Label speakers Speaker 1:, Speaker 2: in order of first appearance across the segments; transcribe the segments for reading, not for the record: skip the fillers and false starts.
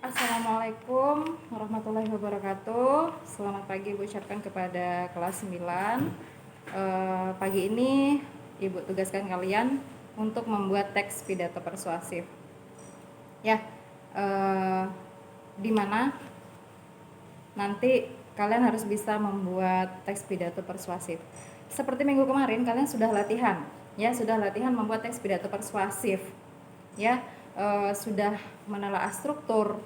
Speaker 1: Assalamualaikum warahmatullahi wabarakatuh. Selamat pagi Ibu ucapkan kepada kelas 9. Pagi ini Ibu tugaskan kalian untuk membuat teks pidato persuasif. Ya, di mana nanti kalian harus bisa membuat teks pidato persuasif. Seperti minggu kemarin kalian sudah latihan, ya sudah latihan membuat teks pidato persuasif, ya sudah menelaah struktur.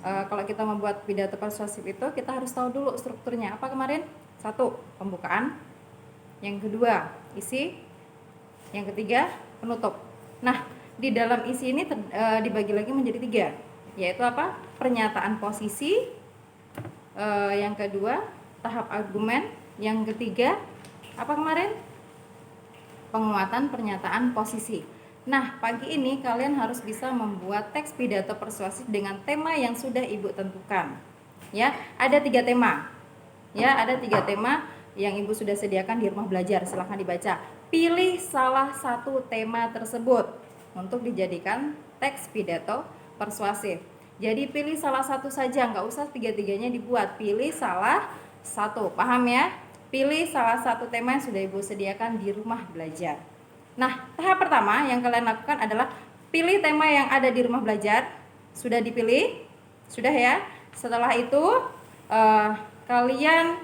Speaker 1: Kalau kita membuat pidato persuasif itu kita harus tahu dulu strukturnya apa kemarin. 1. Pembukaan, yang kedua isi, yang ketiga penutup. Nah, di dalam isi ini dibagi lagi menjadi 3, yaitu apa? Pernyataan posisi, yang kedua tahap argumen, yang ketiga apa kemarin? Penguatan pernyataan posisi. Nah, pagi ini kalian harus bisa membuat teks pidato persuasif dengan tema yang sudah Ibu tentukan. Ya, ada 3 tema. Ya, ada 3 tema yang Ibu sudah sediakan di rumah belajar. Silahkan dibaca. Pilih salah satu tema tersebut untuk dijadikan teks pidato persuasif. Jadi pilih salah satu saja, nggak usah 3-3-nya dibuat. Pilih salah satu. Paham ya? Pilih salah satu tema yang sudah Ibu sediakan di rumah belajar. Nah, tahap pertama yang kalian lakukan adalah pilih tema yang ada di rumah belajar. Sudah dipilih? Sudah ya? Setelah itu kalian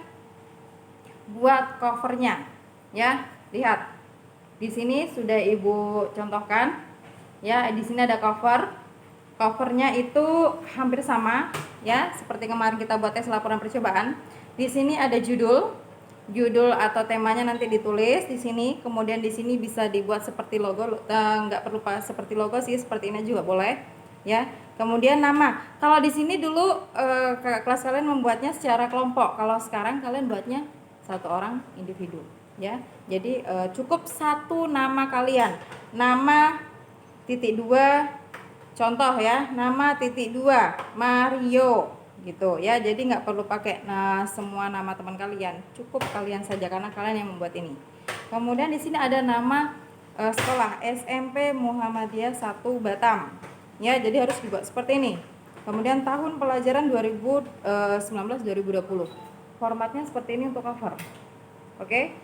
Speaker 1: buat covernya. Ya, lihat. Di sini sudah Ibu contohkan. Ya, di sini ada cover. Covernya itu hampir sama, ya, seperti kemarin kita buat tes laporan percobaan. Di sini ada judul atau temanya nanti ditulis di sini. Kemudian di sini bisa dibuat seperti logo, nggak perlu seperti logo sih, seperti ini juga boleh, ya. Kemudian nama. Kalau di sini dulu kelas kalian membuatnya secara kelompok. Kalau sekarang kalian buatnya satu orang individu, ya. Jadi cukup satu nama kalian. Nama titik 2, contoh ya, nama titik 2 Mario gitu ya. Jadi nggak perlu pakai semua nama teman kalian, cukup kalian saja karena kalian yang membuat ini. Kemudian di sini ada nama sekolah SMP Muhammadiyah 1 Batam, ya. Jadi harus dibuat seperti ini. Kemudian tahun pelajaran 2019-2020. Formatnya seperti ini untuk cover. Oke,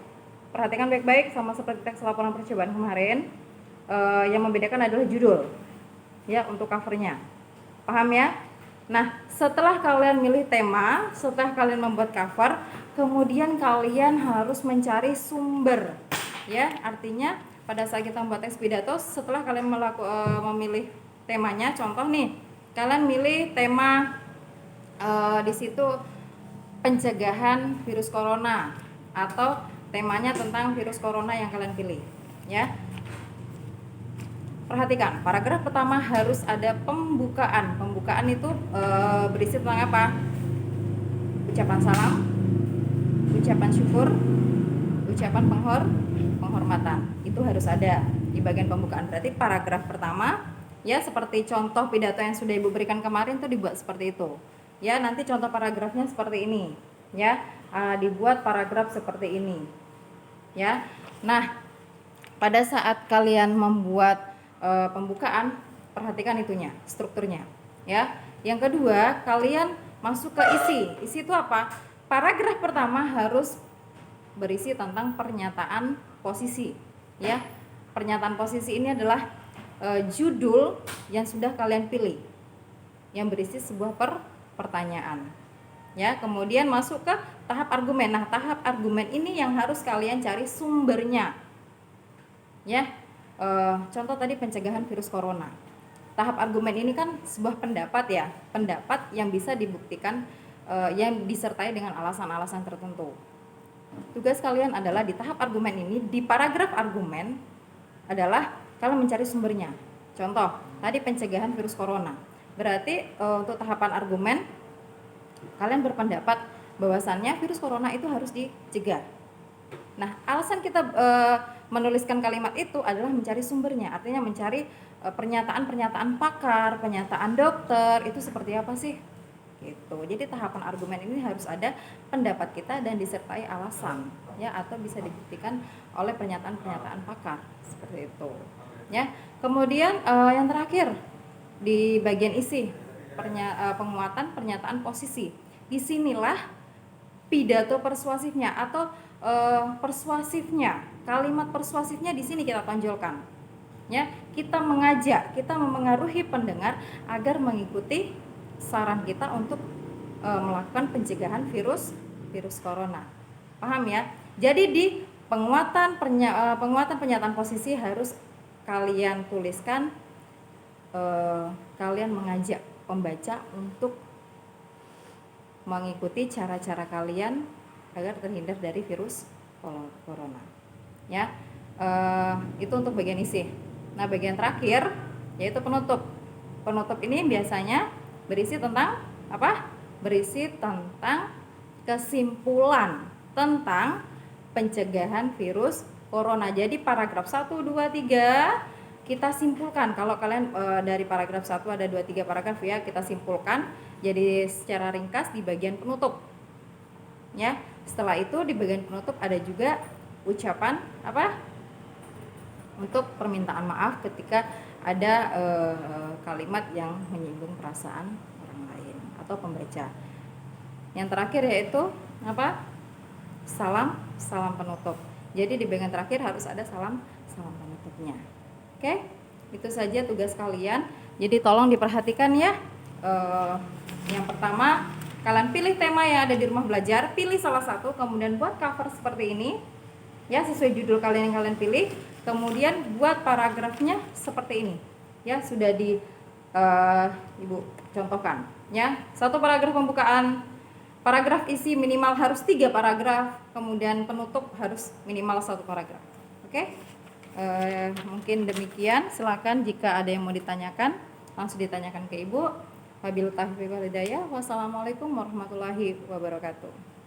Speaker 1: perhatikan baik-baik, sama seperti teks laporan percobaan kemarin. Yang membedakan adalah judul, ya, untuk covernya. Paham ya? Nah, setelah kalian milih tema, setelah kalian membuat cover, kemudian kalian harus mencari sumber, ya. Artinya pada saat kita membuat teks pidato, setelah kalian memilih temanya, contoh nih, kalian milih tema di situ pencegahan virus corona, atau temanya tentang virus corona yang kalian pilih, ya. Perhatikan, paragraf pertama harus ada pembukaan. Pembukaan itu berisi tentang apa? Ucapan salam, ucapan syukur, ucapan penghormatan. Itu harus ada di bagian pembukaan. Berarti paragraf pertama, ya, seperti contoh pidato yang sudah Ibu berikan kemarin tuh dibuat seperti itu. Ya, nanti contoh paragrafnya seperti ini, ya. Dibuat paragraf seperti ini, ya. Nah, pada saat kalian membuat pembukaan, perhatikan itunya, strukturnya, ya. Yang kedua, kalian masuk ke isi. Isi itu apa? Paragraf pertama harus berisi tentang pernyataan posisi, ya. Pernyataan posisi ini adalah judul yang sudah kalian pilih, yang berisi sebuah pertanyaan, ya. Kemudian masuk ke tahap argumen. Nah, tahap argumen ini yang harus kalian cari sumbernya, ya. Contoh tadi pencegahan virus corona. Tahap argumen ini kan sebuah pendapat, ya, pendapat yang bisa dibuktikan, yang disertai dengan alasan-alasan tertentu. Tugas kalian adalah di tahap argumen ini, di paragraf argumen adalah kalian mencari sumbernya. Contoh tadi pencegahan virus corona. Berarti untuk tahapan argumen kalian berpendapat bahwasannya virus corona itu harus dicegah. Nah, alasan kita menuliskan kalimat itu adalah mencari sumbernya, artinya mencari pernyataan-pernyataan pakar, pernyataan dokter, itu seperti apa sih? Gitu. Jadi tahapan argumen ini harus ada pendapat kita dan disertai alasan, ya, atau bisa dibuktikan oleh pernyataan-pernyataan pakar, seperti itu, ya. Kemudian yang terakhir di bagian isi, penguatan pernyataan posisi. Disinilah pidato persuasifnya atau persuasifnya, kalimat persuasifnya di sini kita tonjolkan. Ya, kita mengajak, kita memengaruhi pendengar agar mengikuti saran kita untuk melakukan pencegahan virus corona. Paham ya? Jadi di penguatan pernyataan posisi harus kalian tuliskan, kalian mengajak pembaca untuk mengikuti cara-cara kalian agar terhindar dari virus corona. Ya, itu untuk bagian isi. Nah, bagian terakhir yaitu penutup. Penutup ini biasanya berisi tentang apa? Berisi tentang kesimpulan tentang pencegahan virus corona. Jadi paragraf 1, 2, 3 kita simpulkan. Kalau kalian dari paragraf 1 ada 2, 3 paragraf ya, kita simpulkan jadi secara ringkas di bagian penutup. Ya, setelah itu di bagian penutup ada juga ucapan apa? Untuk permintaan maaf ketika ada kalimat yang menyinggung perasaan orang lain atau pembaca. Yang terakhir yaitu apa? Salam penutup. Jadi di bagian terakhir harus ada salam penutupnya. Oke, itu saja tugas kalian. Jadi tolong diperhatikan ya. Yang pertama, kalian pilih tema yang ada di rumah belajar, pilih salah satu, kemudian buat cover seperti ini ya, sesuai judul kalian yang kalian pilih. Kemudian buat paragrafnya seperti ini ya, sudah di Ibu contohkan ya. Satu paragraf pembukaan, paragraf isi minimal harus 3 paragraf, kemudian penutup harus minimal 1 paragraf. Oke, mungkin demikian. Silakan jika ada yang mau ditanyakan langsung ditanyakan ke Ibu. Wabillahi taufiq wal hidayah. Wassalamualaikum warahmatullahi wabarakatuh.